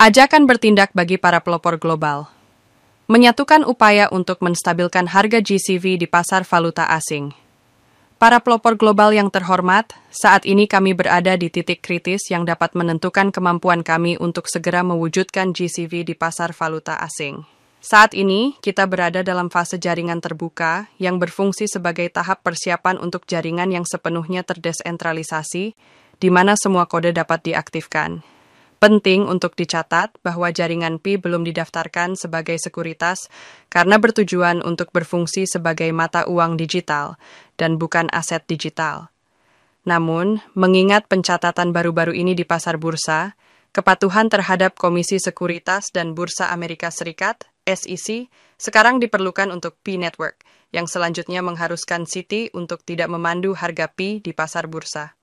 Ajakan bertindak bagi para pelopor global. Menyatukan upaya untuk menstabilkan harga GCV di pasar valuta asing. Para pelopor global yang terhormat, saat ini kami berada di titik kritis yang dapat menentukan kemampuan kami untuk segera mewujudkan GCV di pasar valuta asing. Saat ini, kita berada dalam fase jaringan terbuka yang berfungsi sebagai tahap persiapan untuk jaringan yang sepenuhnya terdesentralisasi, di mana semua kode dapat diaktifkan. Penting untuk dicatat bahwa jaringan Pi belum didaftarkan sebagai sekuritas karena bertujuan untuk berfungsi sebagai mata uang digital dan bukan aset digital. Namun, mengingat pencatatan baru-baru ini di pasar bursa, kepatuhan terhadap Komisi Sekuritas dan Bursa Amerika Serikat, SEC, sekarang diperlukan untuk Pi Network, yang selanjutnya mengharuskan Citi untuk tidak memandu harga Pi di pasar bursa.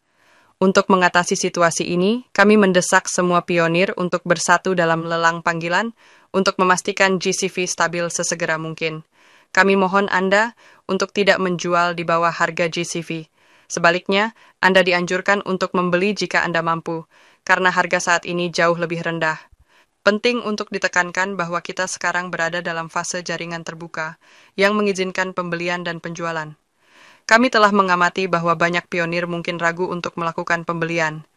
Untuk mengatasi situasi ini, kami mendesak semua pionir untuk bersatu dalam lelang panggilan untuk memastikan GCV stabil sesegera mungkin. Kami mohon Anda untuk tidak menjual di bawah harga GCV. Sebaliknya, Anda dianjurkan untuk membeli jika Anda mampu, karena harga saat ini jauh lebih rendah. Penting untuk ditekankan bahwa kita sekarang berada dalam fase jaringan terbuka yang mengizinkan pembelian dan penjualan. Kami telah mengamati bahwa banyak pionir mungkin ragu untuk melakukan pembelian.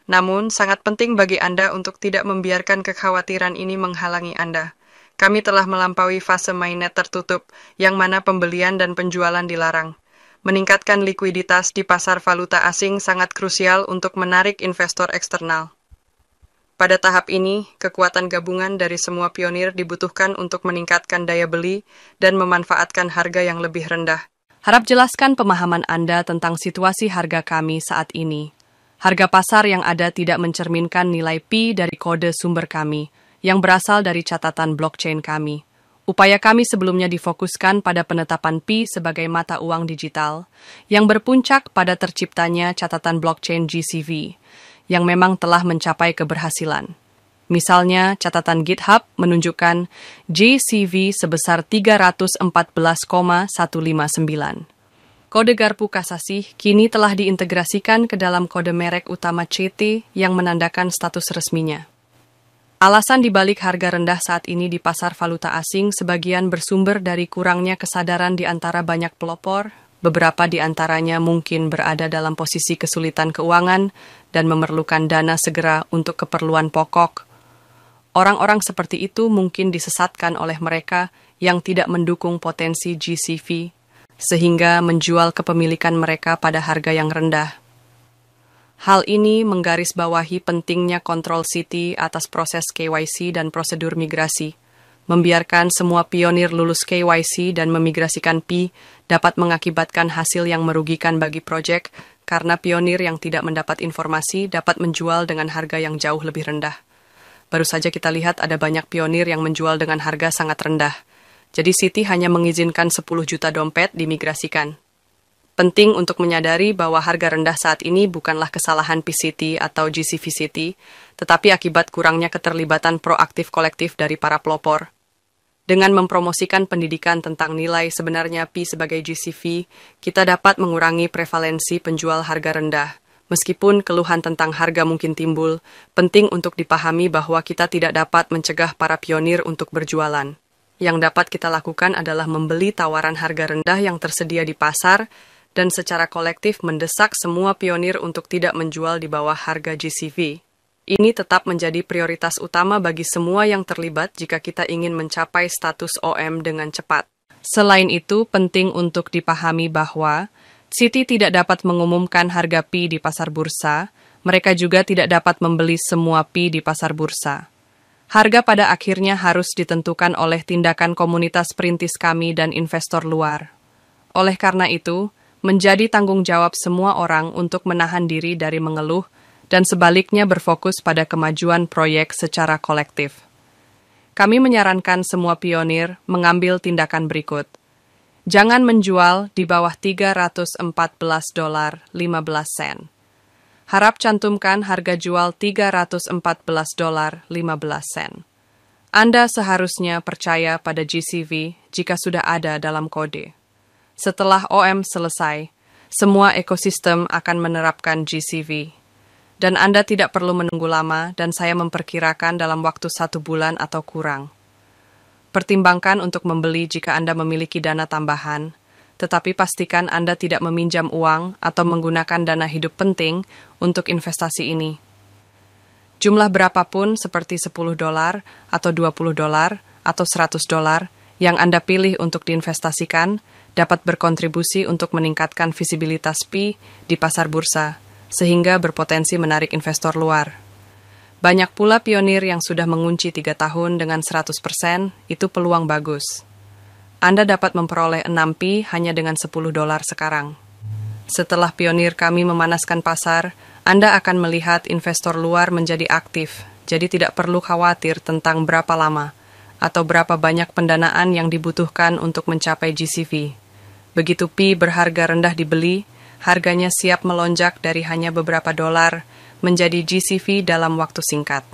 Namun, sangat penting bagi Anda untuk tidak membiarkan kekhawatiran ini menghalangi Anda. Kami telah melampaui fase mainnet tertutup, yang mana pembelian dan penjualan dilarang. Meningkatkan likuiditas di pasar valuta asing sangat krusial untuk menarik investor eksternal. Pada tahap ini, kekuatan gabungan dari semua pionir dibutuhkan untuk meningkatkan daya beli dan memanfaatkan harga yang lebih rendah. Harap jelaskan pemahaman Anda tentang situasi harga kami saat ini. Harga pasar yang ada tidak mencerminkan nilai Pi dari kode sumber kami, yang berasal dari catatan blockchain kami. Upaya kami sebelumnya difokuskan pada penetapan Pi sebagai mata uang digital, yang berpuncak pada terciptanya catatan blockchain GCV, yang memang telah mencapai keberhasilan. Misalnya, catatan GitHub menunjukkan GCV sebesar 314,159. Kode garpu kasasi kini telah diintegrasikan ke dalam kode merek utama CT yang menandakan status resminya. Alasan dibalik harga rendah saat ini di pasar valuta asing sebagian bersumber dari kurangnya kesadaran di antara banyak pelopor, beberapa di antaranya mungkin berada dalam posisi kesulitan keuangan dan memerlukan dana segera untuk keperluan pokok. Orang-orang seperti itu mungkin disesatkan oleh mereka yang tidak mendukung potensi GCV, sehingga menjual kepemilikan mereka pada harga yang rendah. Hal ini menggarisbawahi pentingnya kontrol Citi atas proses KYC dan prosedur migrasi. Membiarkan semua pionir lulus KYC dan memigrasikan Pi dapat mengakibatkan hasil yang merugikan bagi proyek karena pionir yang tidak mendapat informasi dapat menjual dengan harga yang jauh lebih rendah. Baru saja kita lihat ada banyak pionir yang menjual dengan harga sangat rendah. Jadi Citi hanya mengizinkan 10 juta dompet dimigrasikan. Penting untuk menyadari bahwa harga rendah saat ini bukanlah kesalahan P-Citi atau GCV Citi, tetapi akibat kurangnya keterlibatan proaktif kolektif dari para pelopor. Dengan mempromosikan pendidikan tentang nilai sebenarnya Pi sebagai GCV, kita dapat mengurangi prevalensi penjual harga rendah. Meskipun keluhan tentang harga mungkin timbul, penting untuk dipahami bahwa kita tidak dapat mencegah para pionir untuk berjualan. Yang dapat kita lakukan adalah membeli tawaran harga rendah yang tersedia di pasar dan secara kolektif mendesak semua pionir untuk tidak menjual di bawah harga GCV. Ini tetap menjadi prioritas utama bagi semua yang terlibat jika kita ingin mencapai status OM dengan cepat. Selain itu, penting untuk dipahami bahwa Citi tidak dapat mengumumkan harga Pi di pasar bursa, mereka juga tidak dapat membeli semua Pi di pasar bursa. Harga pada akhirnya harus ditentukan oleh tindakan komunitas perintis kami dan investor luar. Oleh karena itu, menjadi tanggung jawab semua orang untuk menahan diri dari mengeluh dan sebaliknya berfokus pada kemajuan proyek secara kolektif. Kami menyarankan semua pionir mengambil tindakan berikut. Jangan menjual di bawah $314.15. Harap cantumkan harga jual $314.15. Anda seharusnya percaya pada GCV jika sudah ada dalam kode. Setelah OM selesai, semua ekosistem akan menerapkan GCV. dan Anda tidak perlu menunggu lama dan saya memperkirakan dalam waktu 1 bulan atau kurang. Pertimbangkan untuk membeli jika Anda memiliki dana tambahan, tetapi pastikan Anda tidak meminjam uang atau menggunakan dana hidup penting untuk investasi ini. Jumlah berapapun seperti $10 atau $20 atau $100 yang Anda pilih untuk diinvestasikan dapat berkontribusi untuk meningkatkan visibilitas PI di pasar bursa, sehingga berpotensi menarik investor luar. Banyak pula pionir yang sudah mengunci 3 tahun dengan 100%, itu peluang bagus. Anda dapat memperoleh 6 PI hanya dengan $10 sekarang. Setelah pionir kami memanaskan pasar, Anda akan melihat investor luar menjadi aktif, jadi tidak perlu khawatir tentang berapa lama atau berapa banyak pendanaan yang dibutuhkan untuk mencapai GCV. Begitu PI berharga rendah dibeli, harganya siap melonjak dari hanya beberapa dolar menjadi GCV dalam waktu singkat.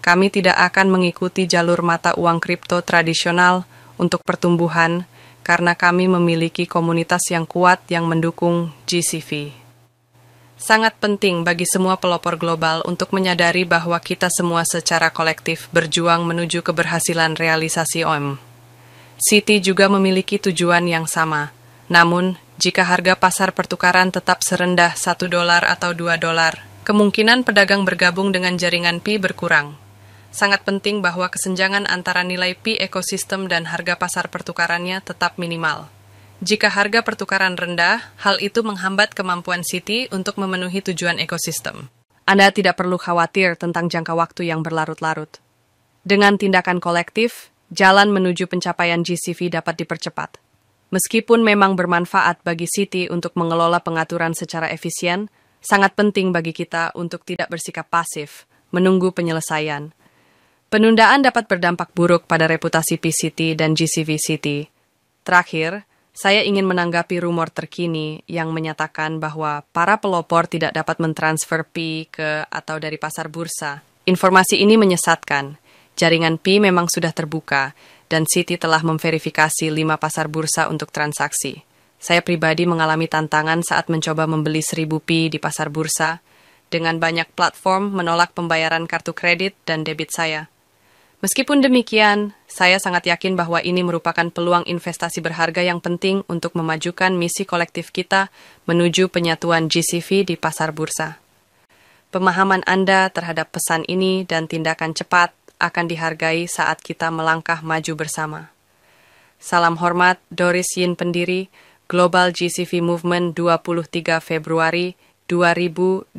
Kami tidak akan mengikuti jalur mata uang kripto tradisional untuk pertumbuhan karena kami memiliki komunitas yang kuat yang mendukung GCV. Sangat penting bagi semua pelopor global untuk menyadari bahwa kita semua secara kolektif berjuang menuju keberhasilan realisasi OM. Citi juga memiliki tujuan yang sama. Namun, jika harga pasar pertukaran tetap serendah $1 atau $2, kemungkinan pedagang bergabung dengan jaringan PI berkurang. Sangat penting bahwa kesenjangan antara nilai PI ekosistem dan harga pasar pertukarannya tetap minimal. Jika harga pertukaran rendah, hal itu menghambat kemampuan Citi untuk memenuhi tujuan ekosistem. Anda tidak perlu khawatir tentang jangka waktu yang berlarut-larut. Dengan tindakan kolektif, jalan menuju pencapaian GCV dapat dipercepat. Meskipun memang bermanfaat bagi Citi untuk mengelola pengaturan secara efisien, sangat penting bagi kita untuk tidak bersikap pasif, menunggu penyelesaian. Penundaan dapat berdampak buruk pada reputasi PCT dan GCV Citi. Terakhir, saya ingin menanggapi rumor terkini yang menyatakan bahwa para pelopor tidak dapat mentransfer PI ke atau dari pasar bursa. Informasi ini menyesatkan. Jaringan PI memang sudah terbuka, dan Citi telah memverifikasi 5 pasar bursa untuk transaksi. Saya pribadi mengalami tantangan saat mencoba membeli 1.000 PI di pasar bursa. Dengan banyak platform menolak pembayaran kartu kredit dan debit saya. Meskipun demikian, saya sangat yakin bahwa ini merupakan peluang investasi berharga yang penting untuk memajukan misi kolektif kita menuju penyatuan GCV di pasar bursa. Pemahaman Anda terhadap pesan ini dan tindakan cepat akan dihargai saat kita melangkah maju bersama. Salam hormat, Doris Yin, pendiri Global GCV Movement, 23 Februari 2025.